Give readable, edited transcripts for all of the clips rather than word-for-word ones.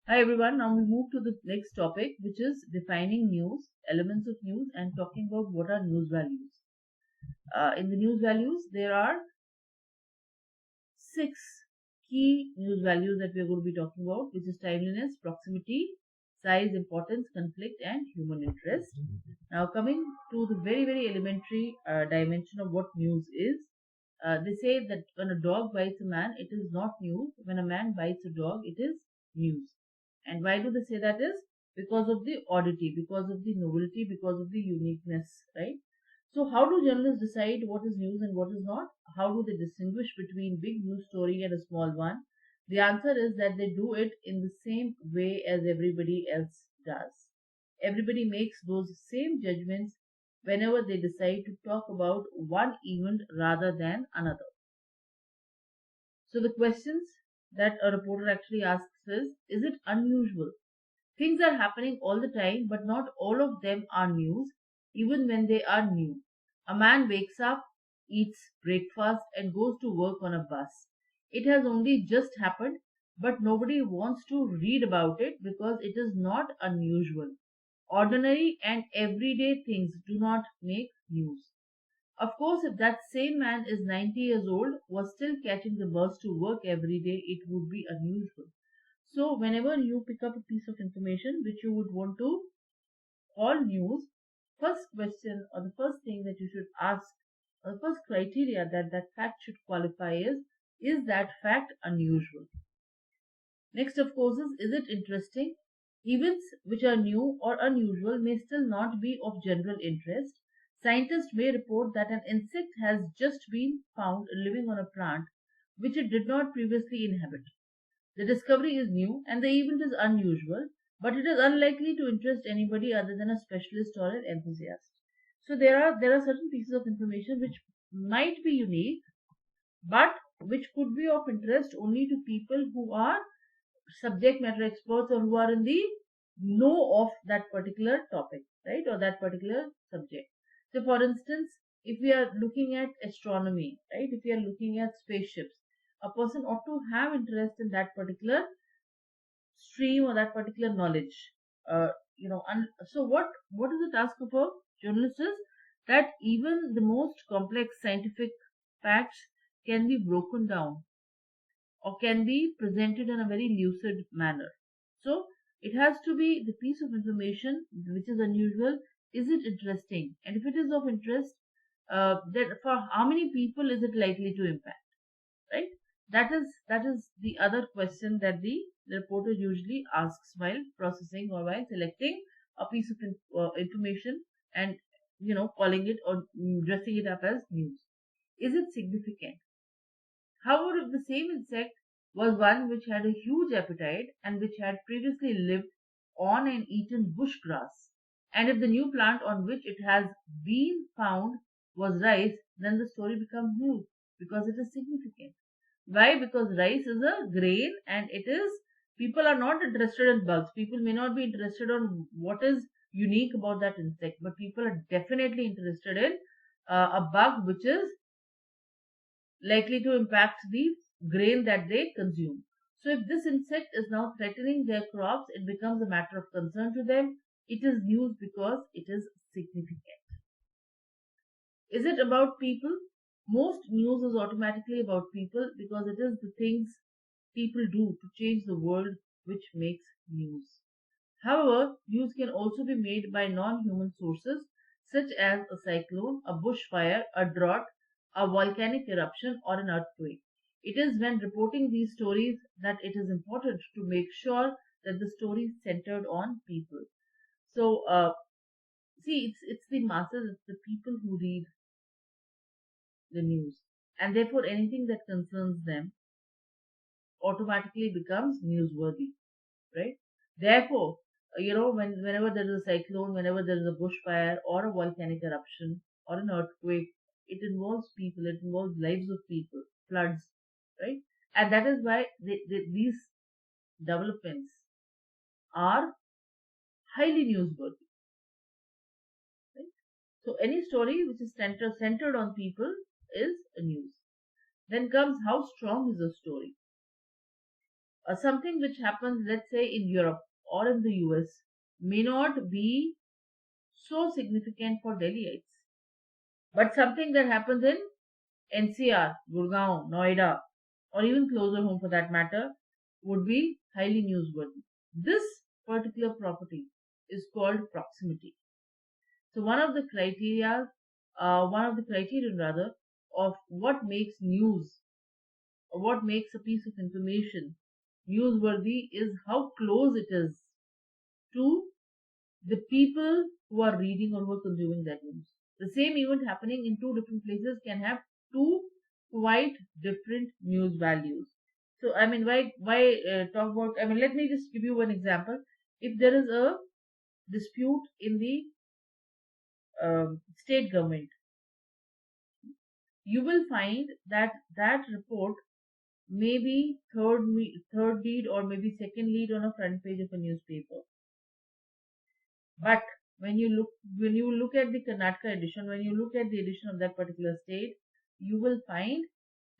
Hi everyone, now we move to the next topic, which is defining news, elements of news, and talking about what are news values. In the news values, there are six key news values that we are going to be talking about, which is timeliness, proximity, size, importance, conflict, and human interest. Now, coming to the very elementary dimension of what news is, they say that when a dog bites a man, it is not news. When a man bites a dog, it is news. And why do they say that is? Because of the oddity, because of the novelty, because of the uniqueness, right? So, how do journalists decide what is news and what is not? How do they distinguish between big news story and a small one? The answer is that they do it in the same way as everybody else does. Everybody makes those same judgments whenever they decide to talk about one event rather than another. So the questions that a reporter actually asks is it unusual? Things are happening all the time, but not all of them are news, even when they are new. A man wakes up, eats breakfast, and goes to work on a bus. It has only just happened, but nobody wants to read about it because it is not unusual. Ordinary and everyday things do not make news. Of course, if that same man is 90 years old, was still catching the bus to work every day, it would be unusual. So, whenever you pick up a piece of information which you would want to call news, first question or the first thing that you should ask, or the first criteria that that fact should qualify is that fact unusual? Next, of course, is it interesting? Events which are new or unusual may still not be of general interest. Scientists may report that an insect has just been found living on a plant which it did not previously inhabit. The discovery is new and the event is unusual, but it is unlikely to interest anybody other than a specialist or an enthusiast. So there are certain pieces of information which might be unique, but which could be of interest only to people who are subject matter experts or who are in the know of that particular topic, right, or that particular subject. So, for instance, if we are looking at astronomy, right, if we are looking at spaceships, a person ought to have interest in that particular stream or that particular knowledge. And so what is the task of a journalist is that even the most complex scientific facts can be broken down or can be presented in a very lucid manner. So it has to be the piece of information which is unusual. Is it interesting? And if it is of interest, that for how many people is it likely to impact? Right? That is the other question that the reporter usually asks while processing or while selecting a piece of information and calling it or dressing it up as news. Is it significant? However, if the same insect was one which had a huge appetite and which had previously lived on and eaten bush grass, and if the new plant on which it has been found was rice, then the story becomes news because it is significant. Why? Because rice is a grain and it is, people are not interested in bugs. People may not be interested on what is unique about that insect, but people are definitely interested in a bug which is likely to impact the grain that they consume. So, if this insect is now threatening their crops, it becomes a matter of concern to them. It is news because it is significant. Is it about people? Most news is automatically about people because it is the things people do to change the world which makes news. However, news can also be made by non human sources such as a cyclone, a bushfire, a drought, a volcanic eruption, or an earthquake. It is when reporting these stories that it is important to make sure that the story is centered on people. So, see, it's the masses, it's the people who read the news, and therefore anything that concerns them automatically becomes newsworthy, right? Therefore, whenever there is a cyclone, whenever there is a bushfire or a volcanic eruption or an earthquake, it involves people, it involves lives of people, floods, right? And that is why these developments are highly newsworthy, right? So any story which is centered on people is a news. Then comes how strong is a story. Something which happens, let's say, in Europe or in the US may not be so significant for Delhiites, but something that happens in NCR, Gurgaon, Noida, or even closer home for that matter, would be highly newsworthy. This particular property is called proximity. So one of the criterion rather, of what makes news, or what makes a piece of information newsworthy is how close it is to the people who are reading or who are consuming that news. The same event happening in two different places can have two quite different news values. So, I mean, why talk about? I mean, let me just give you one example. If there is a dispute in the state government, you will find that that report may be third lead or maybe second lead on a front page of a newspaper. But when you look at the Karnataka edition, when you look at the edition of that particular state, you will find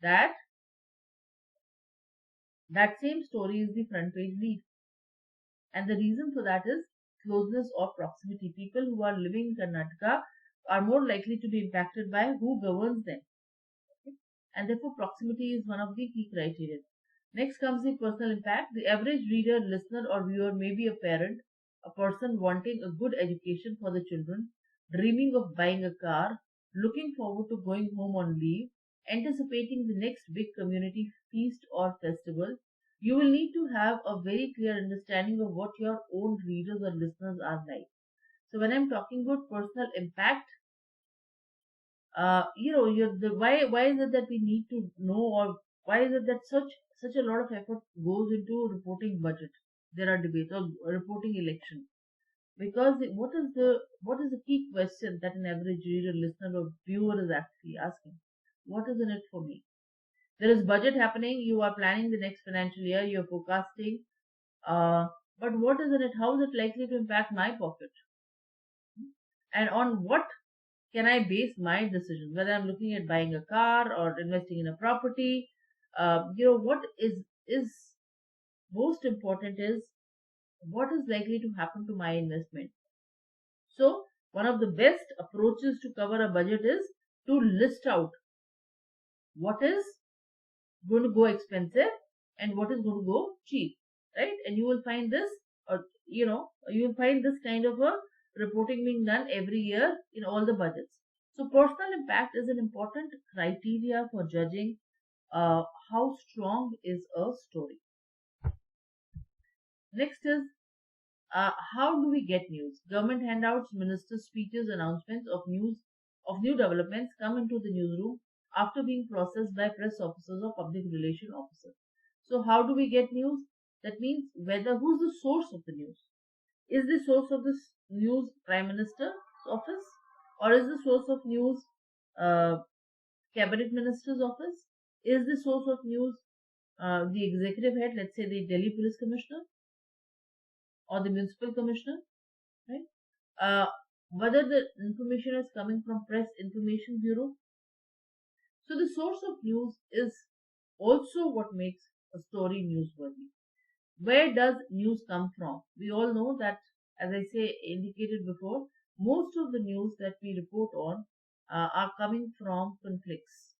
that that same story is the front page lead. And the reason for that is closeness or proximity. People who are living in Karnataka are more likely to be impacted by who governs them. Okay? And therefore proximity is one of the key criteria. Next comes the personal impact. The average reader, listener or viewer may be a parent, a person wanting a good education for the children, dreaming of buying a car, looking forward to going home on leave, anticipating the next big community feast or festival. You will need to have a very clear understanding of what your own readers or listeners are like. So when I'm talking about personal impact, why is it that we need to know, or why is it that such a lot of effort goes into reporting budget? There are debates or reporting election, because what is the key question that an average reader, listener, or viewer is actually asking? What is in it for me? There is budget happening. You are planning the next financial year. You are forecasting. But what is in it? How is it likely to impact my pocket? And on what can I base my decisions, whether I'm looking at buying a car or investing in a property? What is most important is what is likely to happen to my investment. So one of the best approaches to cover a budget is to list out what is going to go expensive and what is going to go cheap, right? And you will find this, or you will find this kind of a reporting being done every year in all the budgets. So personal impact is an important criteria for judging how strong is a story. Next is how do we get news? Government handouts, minister speeches, announcements of new developments come into the newsroom after being processed by press officers or public relation officers. So how do we get news? That means whether who's the source of the news? Is the source of this news Prime Minister's office, or is the source of news uh, Cabinet Minister's office? Is the source of news the executive head, let's say the Delhi Police Commissioner or the Municipal Commissioner, right? Uh, Whether the information is coming from Press Information Bureau. So the source of news is also what makes a story newsworthy. Where does news come from? We all know that, as I say indicated before, most of the news that we report on are coming from conflicts.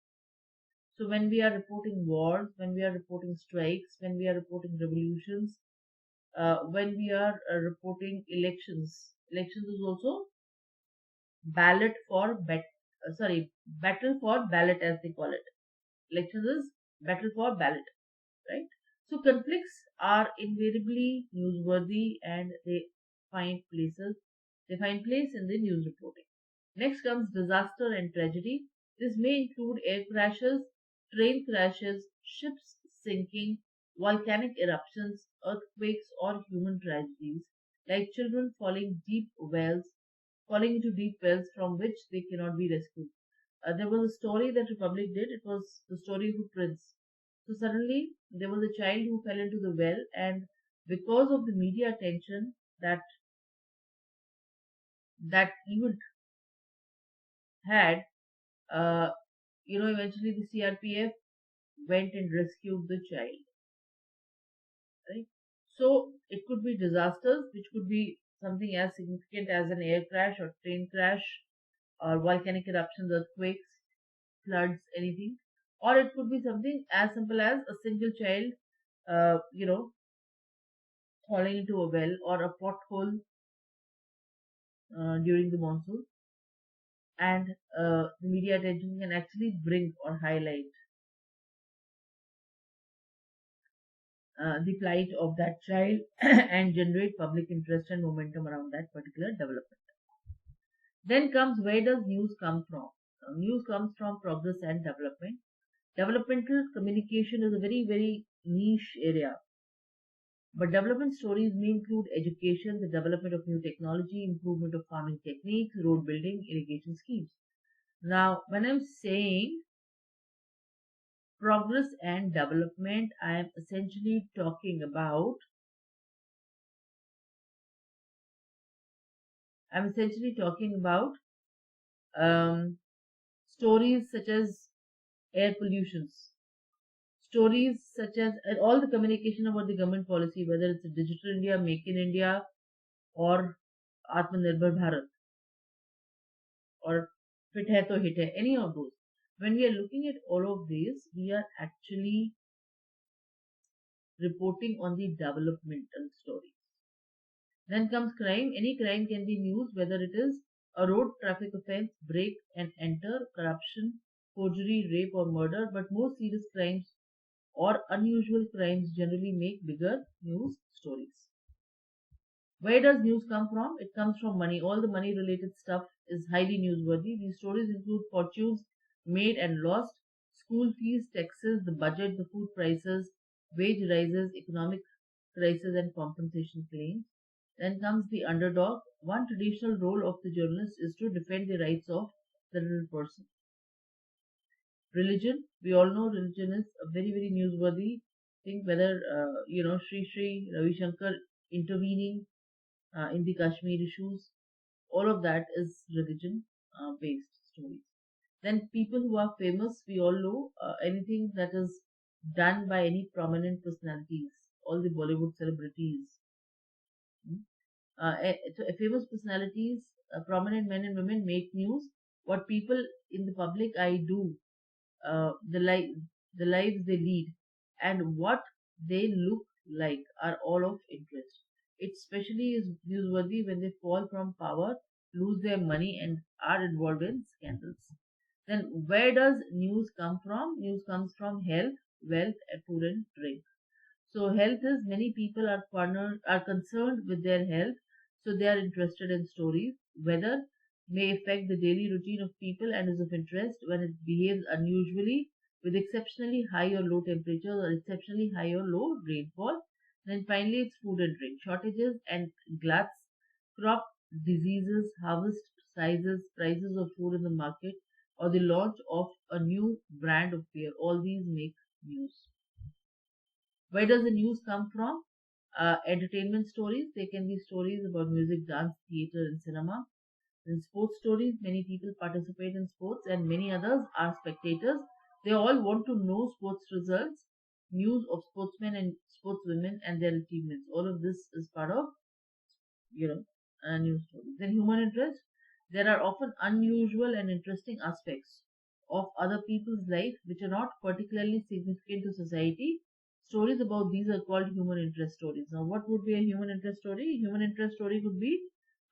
So when we are reporting wars, when we are reporting strikes, when we are reporting revolutions, when we are reporting elections is also ballot for battle for ballot, as they call it. Elections is battle for ballot, right? So conflicts are invariably newsworthy, and they find place in the news reporting. Next comes disaster and tragedy. This may include air crashes, train crashes, ships sinking, volcanic eruptions, earthquakes, or human tragedies, like children falling into deep wells from which they cannot be rescued. There was a story that Republic did. It was the story of a prince. So suddenly there was a child who fell into the well, and because of the media attention that that event had, uh, eventually the CRPF went and rescued the child. right? So it could be disasters, which could be something as significant as an air crash or train crash or volcanic eruptions, earthquakes, floods, anything. Or it could be something as simple as a single child, uh, you know, falling into a well or a pothole during the monsoon, and the media attention can actually bring or highlight the plight of that child and generate public interest and momentum around that particular development. Then comes, where does news come from? News comes from progress and development. Developmental communication is a very, very niche area, but development stories may include education, the development of new technology, improvement of farming techniques, road building, irrigation schemes. Now, when I'm saying progress and development, I am essentially talking about um, stories such as air pollutions, stories such as and all the communication about the government policy, whether it's a digital India, Make in India, or Atmanirbhar Bharat, or Fit Hai To Hit Hai, any of those. When we are looking at all of these, we are actually reporting on the developmental stories. Then comes crime. Any crime can be news, whether it is a road traffic offense, break and enter, corruption, forgery, rape, or murder. But more serious crimes or unusual crimes generally make bigger news stories. Where does news come from? It comes from money. All the money related stuff is highly newsworthy. These stories include fortunes made and lost, school fees, taxes, the budget, the food prices, wage rises, economic crisis, and compensation claims. Then comes the underdog. One traditional role of the journalist is to defend the rights of the little person. Religion, we all know religion is a very, very newsworthy thing, whether, Sri Ravi Shankar intervening in the Kashmir issues, all of that is religion based stories. Then people who are famous, we all know anything that is done by any prominent personalities, all the Bollywood celebrities. mm, Famous personalities, prominent men and women make news. What people in the public eye do, uh, the li- the lives they lead, and what they look like are all of interest. It especially is newsworthy when they fall from power, lose their money, and are involved in scandals. Then, where does news come from? News comes from health, wealth, and food and drink. So health is, many people are concerned with their health, so they are interested in stories. Weather may affect the daily routine of people and is of interest when it behaves unusually with exceptionally high or low temperatures or exceptionally high or low rainfall. Then finally it's food and drink. Shortages and gluts, crop diseases, harvest sizes, prices of food in the market, or the launch of a new brand of beer. All these make news. Where does the news come from? Entertainment stories. They can be stories about music, dance, theater, and cinema. In sports stories, many people participate in sports and many others are spectators. They all want to know sports results, news of sportsmen and sportswomen and their achievements. All of this is part of, you know, news stories. Then human interest. There are often unusual and interesting aspects of other people's life which are not particularly significant to society. Stories about these are called human interest stories. Now, what would be a human interest story? A human interest story could be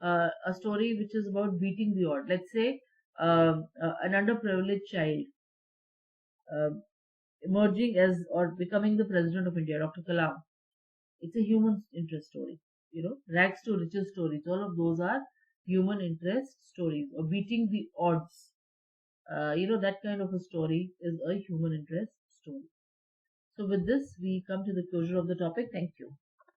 a story which is about beating the odd. Let's say an underprivileged child um emerging as or becoming the president of India, Dr. Kalam. It's a human interest story. Rags to riches stories. All of those are human interest stories or beating the odds. That kind of a story is a human interest story. So with this, we come to the closure of the topic. Thank you.